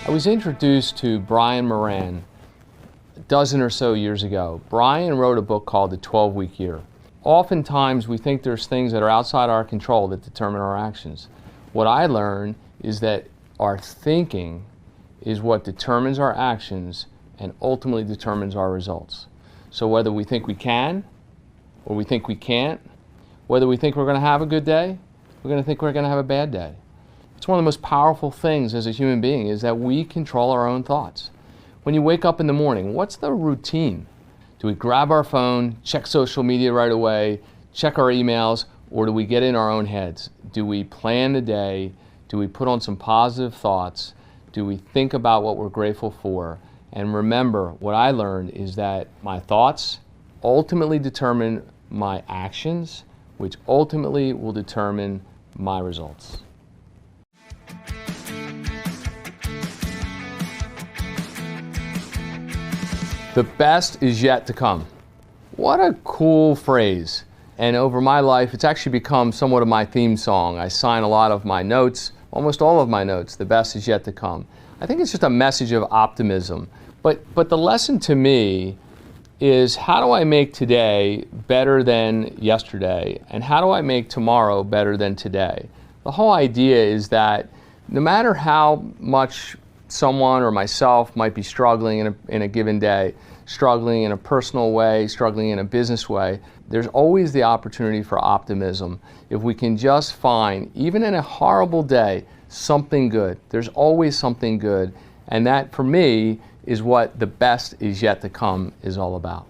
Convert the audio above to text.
I was introduced to Brian Moran a dozen or so years ago. Brian wrote a book called The 12-Week Year. Oftentimes we think there's things that are outside our control that determine our actions. What I learned is that our thinking is what determines our actions and ultimately determines our results. So whether we think we can or we think we can't, whether we think we're going to have a good day, we're going to think we're going to have a bad day. It's one of the most powerful things as a human being is that we control our own thoughts. When you wake up in the morning, what's the routine? Do we grab our phone, check social media right away, check our emails, or do we get in our own heads? Do we plan the day? Do we put on some positive thoughts? Do we think about what we're grateful for? And remember, what I learned is that my thoughts ultimately determine my actions, which ultimately will determine my results. The best is yet to come. What a cool phrase. And over my life, it's actually become somewhat of my theme song. I sign a lot of my notes, almost all of my notes, the best is yet to come. I think it's just a message of optimism. But the lesson to me is, how do I make today better than yesterday? And how do I make tomorrow better than today? The whole idea is that no matter how much someone or myself might be struggling in a given day, struggling in a personal way, struggling in a business way, there's always the opportunity for optimism. If we can just find, even in a horrible day, something good. There's always something good. And that, for me, is what the best is yet to come is all about.